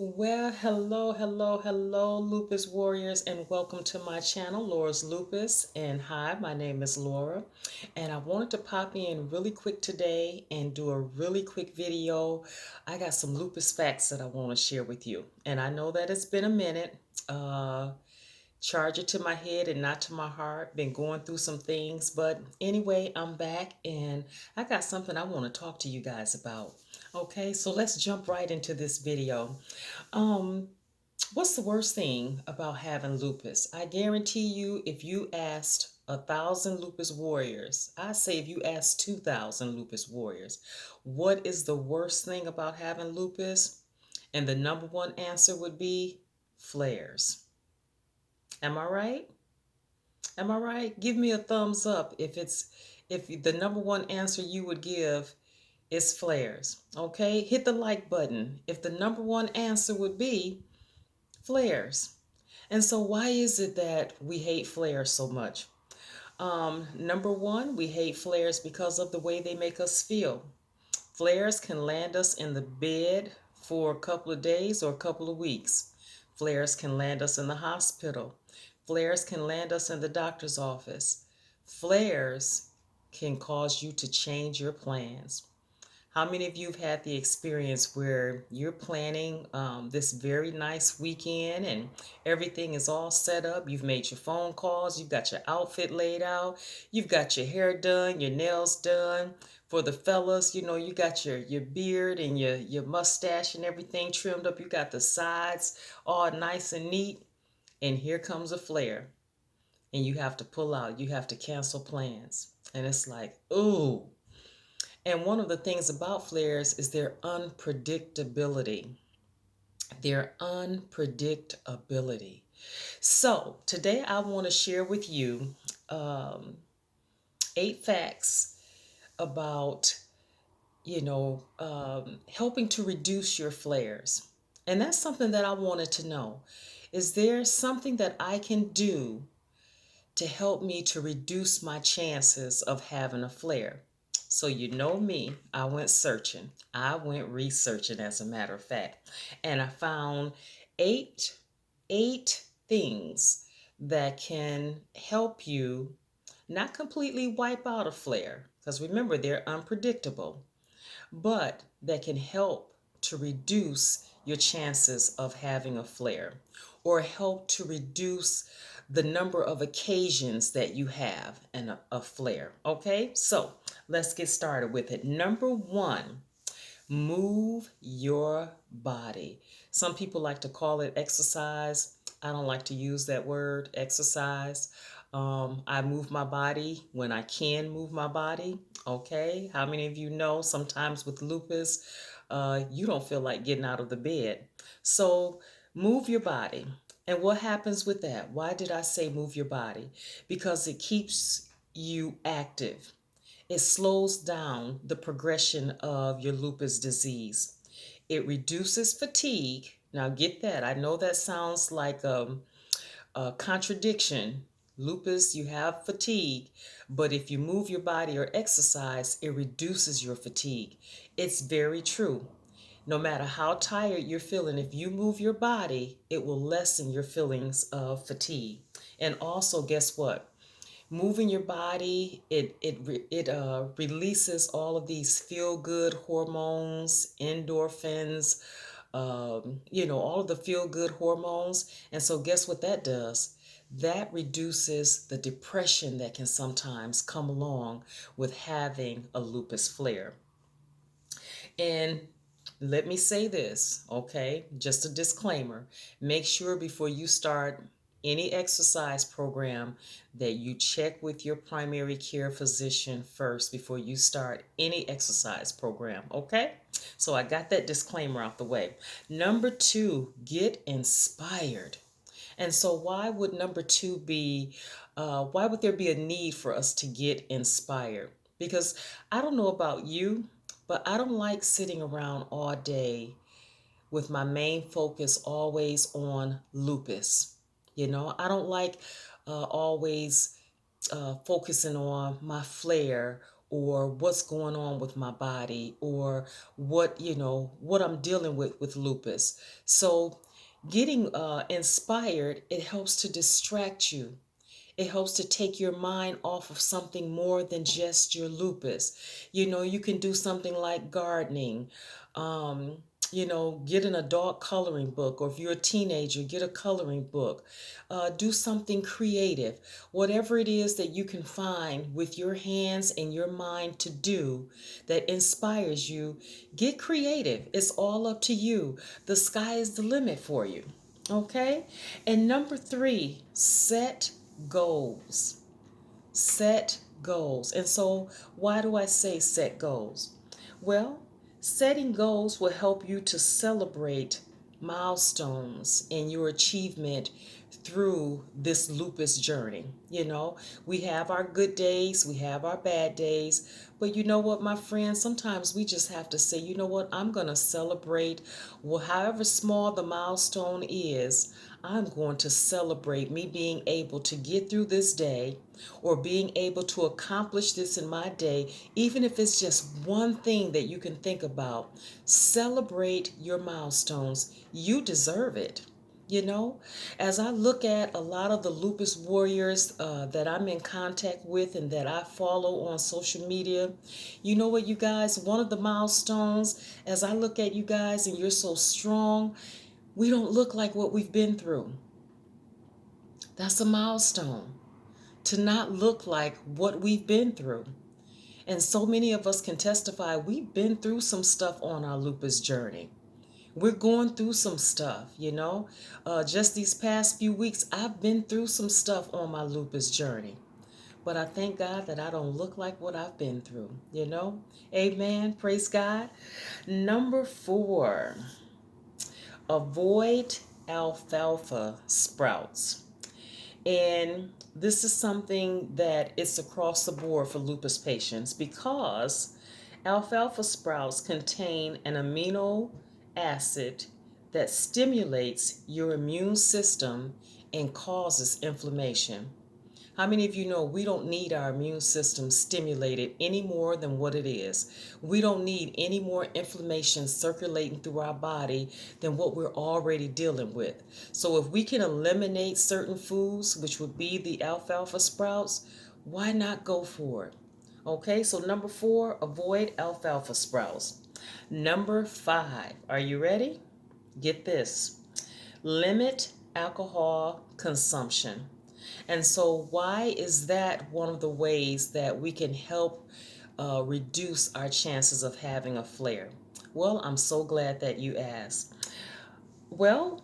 Well, hello, Lupus Warriors, and welcome to my channel, Laura's Lupus. And hi, my name is Laura, and I wanted to pop in really quick today and do a really quick video. I got some lupus facts that I want to share with you, and I know that it's been a minute. Uh, Charge it to my head and not to my heart. Been going through some things, but anyway, I'm back and I got something I want to talk to you guys about. Okay, so let's jump right into this video. Um, what's the worst thing about having lupus? I guarantee you, if you asked 1,000 lupus warriors, I say if you asked 2,000 lupus warriors, what is the worst thing about having lupus? And the number one answer would be flares. Am I right? Am I right? Give me a thumbs up if the number one answer you would give is flares. Okay? Hit the like button if the number one answer would be flares. And so why is it that we hate flares so much? Number one, we hate flares because of the way they make us feel. Flares can land us in the bed for a couple of days or a couple of weeks. Flares can land us in the hospital. Flares can land us in the doctor's office. Flares can cause you to change your plans. How many of you have had the experience where you're planning this very nice weekend and everything is all set up? You've made your phone calls, you've got your outfit laid out, you've got your hair done, your nails done. For the fellas, you got your beard and your mustache and everything trimmed up. You got the sides all nice and neat. And here comes a flare. And you have to pull out, you have to cancel plans. And it's like, ooh. And one of the things about flares is their unpredictability. Their unpredictability. So today I want to share with you um, 8 facts about, helping to reduce your flares. And that's something that I wanted to know. Is there something that I can do to help me to reduce my chances of having a flare? So you know me, I went searching. I went researching as a matter of fact. And I found eight eight things that can help you not completely wipe out a flare, because remember they're unpredictable, but that can help to reduce your chances of having a flare or help to reduce the number of occasions that you have a flare. Okay, so let's get started with it. Number one, move your body. Some people like to call it exercise. I don't like to use that word, exercise. I move my body when I can move my body. Okay. How many of you know sometimes with lupus, you don't feel like getting out of the bed? So move your body. And what happens with that? Why did I say move your body? Because it keeps you active. It slows down the progression of your lupus disease. It reduces fatigue. Now, get that. I know that sounds like a contradiction. Lupus, you have fatigue, but if you move your body or exercise, it reduces your fatigue. It's very true. No matter how tired you're feeling, if you move your body, it will lessen your feelings of fatigue. And also, guess what? Moving your body, it releases all of these feel good hormones, endorphins, all of the feel good hormones. And so guess what that does? That reduces the depression that can sometimes come along with having a lupus flare. And let me say this, okay? Just a disclaimer. Make sure before you start any exercise program that you check with your primary care physician first before you start any exercise program, okay? So I got that disclaimer out the way. Number two, get inspired. And so why would there be a need for us to get inspired? Because I don't know about you, but I don't like sitting around all day with my main focus always on lupus. I don't like always focusing on my flare or what's going on with my body, or what I'm dealing with lupus. So getting inspired, it helps to distract you. It helps to take your mind off of something more than just your lupus. You can do something like gardening, um, get an adult coloring book, or if you're a teenager, get a coloring book. Do something creative. Whatever it is that you can find with your hands and your mind to do that inspires you, get creative. It's all up to you. The sky is the limit for you. Okay? And number three, set goals. Set goals. And so, why do I say set goals? Well, setting goals will help you to celebrate milestones in your achievement through this lupus journey. We have our good days, we have our bad days, but you know what, my friends, sometimes we just have to say, you know what, I'm going to celebrate, well, however small the milestone is. I'm going to celebrate me being able to get through this day, or being able to accomplish this in my day, even if it's just one thing that you can think about. Celebrate your milestones. You deserve it. You know, as I look at a lot of the lupus warriors that I'm in contact with and that I follow on social media, you know what, you guys, one of the milestones, as I look at you guys and you're so strong, we don't look like what we've been through. That's a milestone, to not look like what we've been through. And so many of us can testify we've been through some stuff on our lupus journey. We're going through some stuff. Just these past few weeks, I've been through some stuff on my lupus journey. But I thank God that I don't look like what I've been through. Amen. Praise God. Number four, avoid alfalfa sprouts. And this is something that it's across the board for lupus patients, because alfalfa sprouts contain an amino acid that stimulates your immune system and causes inflammation. How many of you know we don't need our immune system stimulated any more than what it is? We don't need any more inflammation circulating through our body than what we're already dealing with. So if we can eliminate certain foods, which would be the alfalfa sprouts, why not go for it? Okay, so number four, avoid alfalfa sprouts. Number five, are you ready? Get this. Limit alcohol consumption. And so, why is that one of the ways that we can help reduce our chances of having a flare? Well, I'm so glad that you asked. Well,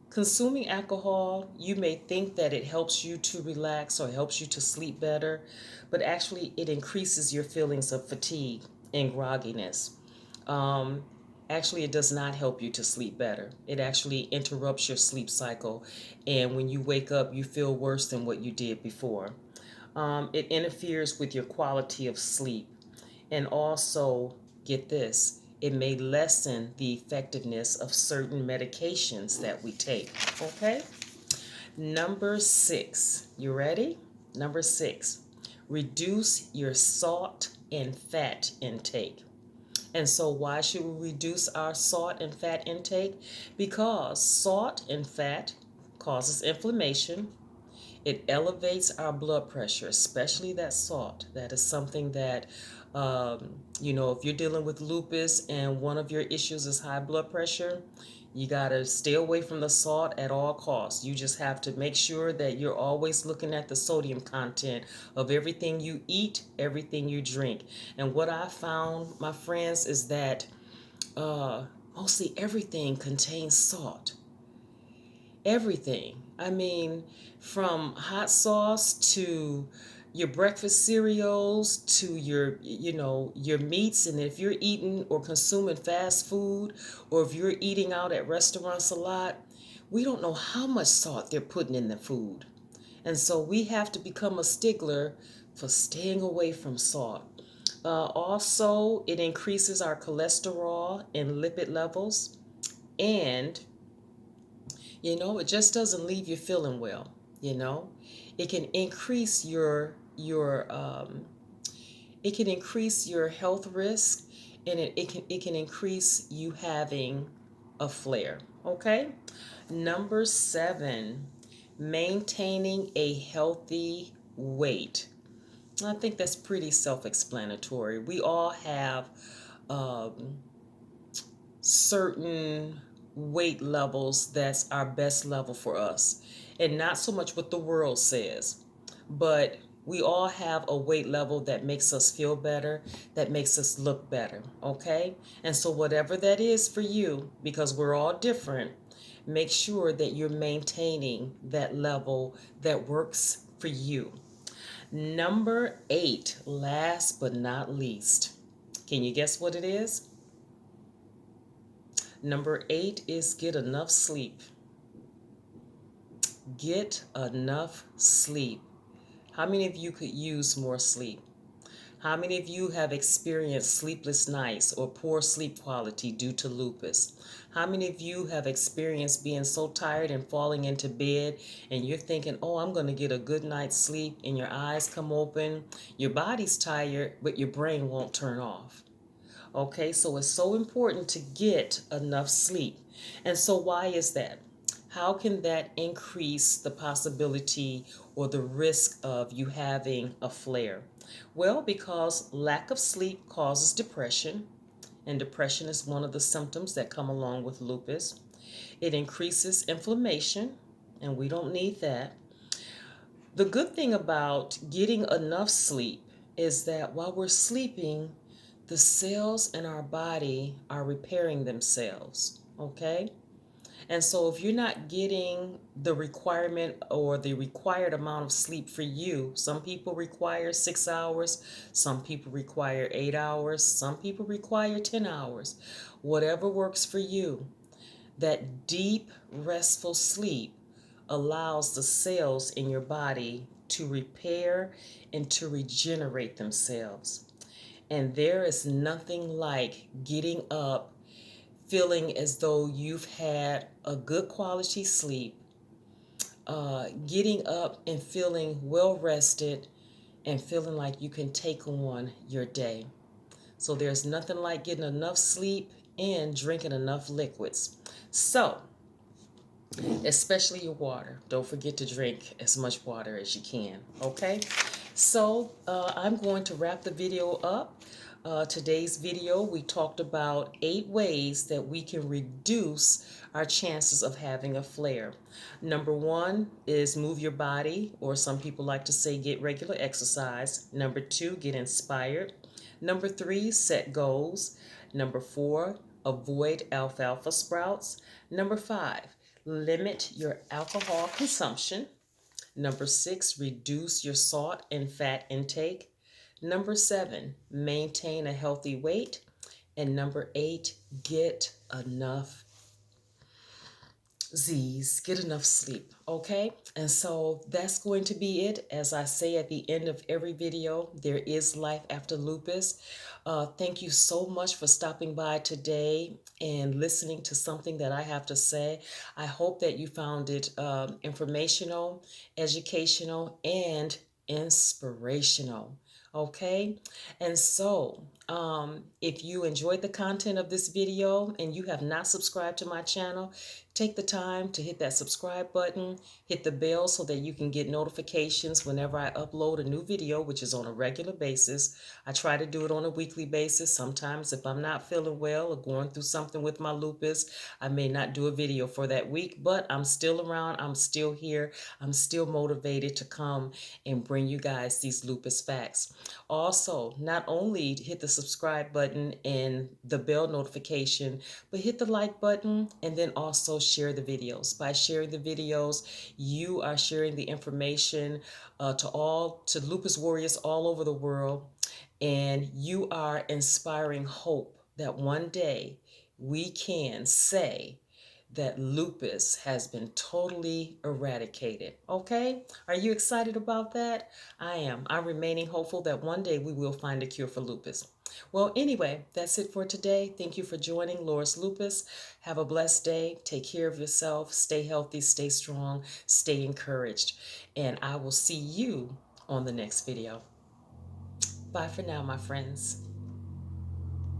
consuming alcohol, you may think that it helps you to relax or helps you to sleep better, but actually, it increases your feelings of fatigue and grogginess. Um, Actually, it does not help you to sleep better. It actually interrupts your sleep cycle. And when you wake up, you feel worse than what you did before. It interferes with your quality of sleep. And also, get this, it may lessen the effectiveness of certain medications that we take. Okay? Number six, you ready? Number six, reduce your salt and fat intake. And so, why should we reduce our salt and fat intake? Because salt and fat causes inflammation. It elevates our blood pressure, especially that salt. That is something that, if you're dealing with lupus and one of your issues is high blood pressure, you got to stay away from the salt at all costs. You just have to make sure that you're always looking at the sodium content of everything you eat, everything you drink. And what I found, my friends, is that mostly everything contains salt. Everything. I mean, from hot sauce to your breakfast cereals to your meats. And if you're eating or consuming fast food, or if you're eating out at restaurants a lot, we don't know how much salt they're putting in the food. And so we have to become a stickler for staying away from salt. Also, it increases our cholesterol and lipid levels, and it just doesn't leave you feeling well. It can increase your It can increase your health risk, and it can increase you having a flare. Okay? Number 7, maintaining a healthy weight. I think that's pretty self-explanatory. We all have um, certain weight levels that's our best level for us, and not so much what the world says, but we all have a weight level that makes us feel better, that makes us look better. Okay, and so whatever that is for you, because we're all different, make sure that you're maintaining that level that works for you. Number 8, last but not least, can you guess what it is? Number 8 is get enough sleep. Get enough sleep. How many of you could use more sleep? How many of you have experienced sleepless nights or poor sleep quality due to lupus? How many of you have experienced being so tired and falling into bed and you're thinking, oh, I'm going to get a good night's sleep, and your eyes come open, your body's tired, but your brain won't turn off? Okay, so it's so important to get enough sleep. And so, why is that? How can that increase the possibility or the risk of you having a flare? Well, because lack of sleep causes depression, and depression is one of the symptoms that come along with lupus. It increases inflammation, and we don't need that. The good thing about getting enough sleep is that while we're sleeping, the cells in our body are repairing themselves, okay? And so if you're not getting the requirement or the required amount of sleep for you, some people require 6 hours, some people require 8 hours, some people require 10 hours. Whatever works for you, that deep, restful sleep allows the cells in your body to repair and to regenerate themselves. And there is nothing like getting up feeling as though you've had a good quality sleep, getting up and feeling well rested, and feeling like you can take on your day. So there's nothing like getting enough sleep and drinking enough liquids. So, especially your water. Don't forget to drink as much water as you can, okay? So I'm going to wrap the video up. Today's video, we talked about 8 ways that we can reduce our chances of having a flare. Number 1 is move your body, or some people like to say get regular exercise. Number 2, get inspired. Number 3, set goals. Number 4, avoid alfalfa sprouts. Number 5, limit your alcohol consumption. Number 6, reduce your salt and fat intake. Number 7, maintain a healthy weight. And number 8, get enough Z's, get enough sleep, okay? And so that's going to be it. As I say at the end of every video, there is life after lupus. Thank you so much for stopping by today and listening to something that I have to say. I hope that you found it informational, educational, and inspirational. Okay, and so if you enjoyed the content of this video and you have not subscribed to my channel, take the time to hit that subscribe button, hit the bell so that you can get notifications whenever I upload a new video, which is on a regular basis. I try to do it on a weekly basis. Sometimes if I'm not feeling well or going through something with my lupus, I may not do a video for that week, but I'm still around. I'm still here. I'm still motivated to come and bring you guys these lupus facts. Also, not only hit the subscribe button and the bell notification, but hit the like button and then also share the videos. By sharing the videos, you are sharing the information to lupus warriors all over the world, and you are inspiring hope that one day we can say that lupus has been totally eradicated. Okay? Are you excited about that? I am. I'm remaining hopeful that one day we will find a cure for lupus. Well, anyway, that's it for today. Thank you for joining Laura's Lupus. Have a blessed day. Take care of yourself. Stay healthy, stay strong, stay encouraged. And I will see you on the next video. Bye for now, my friends.